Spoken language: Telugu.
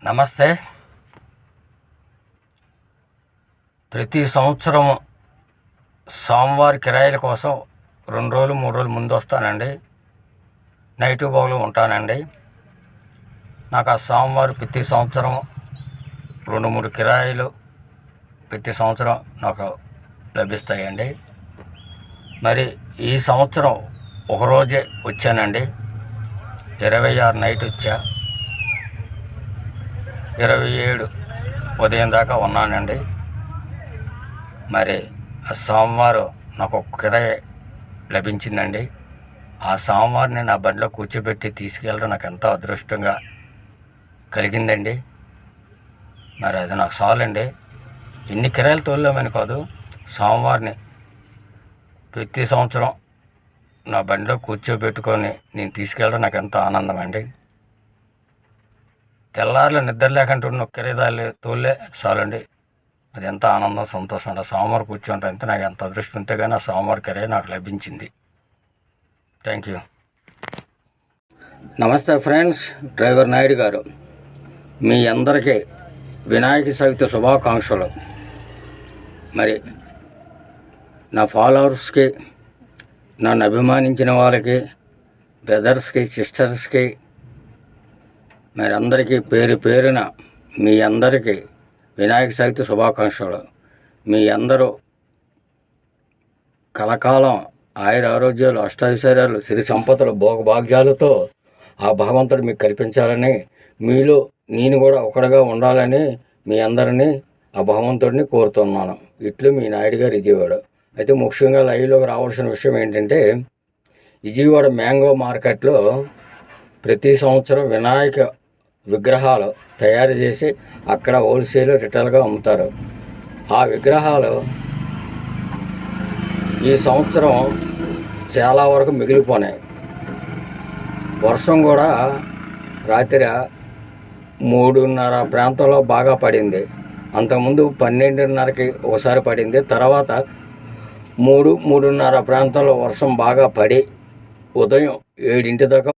నమస్తే. ప్రతి సంవత్సరం స్వామివారి కిరాయిల కోసం 2 రోజులు 3 రోజులు ముందు వస్తానండి. నైటు పగలు ఉంటానండి. నాకు ఆ స్వామివారు ప్రతి సంవత్సరం 2-3 కిరాయిలు ప్రతి సంవత్సరం నాకు లభిస్తాయండి. మరి ఈ సంవత్సరం ఒకరోజే వచ్చానండి. 26 నైట్ వచ్చా, 27 ఉదయం దాకా ఉన్నానండి. మరి ఆ సోమవారం నాకు ఒక కిరాయి లభించిందండి. ఆ సోమవారిని నా బండిలో కూర్చోబెట్టి తీసుకెళ్ళడం నాకు ఎంతో అదృష్టంగా కలిగిందండి. మరి అది నాకు చాలండి. ఎన్ని కిరాయిలు తోలామని కాదు, సోమవారిని ప్రతి సంవత్సరం నా బండిలో కూర్చోబెట్టుకొని నేను తీసుకెళ్ళడం నాకు ఎంతో ఆనందం అండి. తెల్లారులు నిద్ర లేకుండా ఉన్న కిరాయిదారులు తోలే చాలండి, అది ఎంత ఆనందం సంతోషం అండి. సోమవారం కూర్చుంటే అంతే నాకు ఎంత అదృష్టం ఉంటే కానీ ఆ సోమవారం కిరాయి నాకు లభించింది. Thank you. నమస్తే ఫ్రెండ్స్, డ్రైవర్ నాయుడు గారు. మీ అందరికీ వినాయక చవితి శుభాకాంక్షలు. మరి నా ఫాలోవర్స్కి, నన్ను అభిమానించిన వాళ్ళకి, బ్రదర్స్కి, సిస్టర్స్కి, మరి అందరికీ పేరు పేరున మీ అందరికీ వినాయక చవితి శుభాకాంక్షలు. మీ అందరూ కలకాలం ఆయుర ఆరోగ్యాలు, అష్టైశ్వర్యాలు, సిరి సంపదలు, భోగభాగ్యాలతో ఆ భగవంతుడు మీకు కల్పించాలని, మీలో నేను కూడా ఒకటిగా ఉండాలని మీ అందరినీ ఆ భగవంతుడిని కోరుతున్నాను. ఇట్లు మీ నాయుడు గారు, విజయవాడ. అయితే ముఖ్యంగా లైవ్లోకి రావాల్సిన విషయం ఏంటంటే, విజయవాడ మ్యాంగో మార్కెట్లో ప్రతి సంవత్సరం వినాయక విగ్రహాలు తయారు చేసి అక్కడ హోల్సేల్, రిటైల్గా అమ్ముతారు. ఆ విగ్రహాలు ఈ సంవత్సరం చాలా వరకు మిగిలిపోయినాయి. వర్షం కూడా రాత్రి 3:30 ప్రాంతంలో బాగా పడింది. అంతకుముందు 12:30కి ఒకసారి పడింది. తర్వాత 3-3:30 ప్రాంతంలో వర్షం బాగా పడి ఉదయం 7 దాకా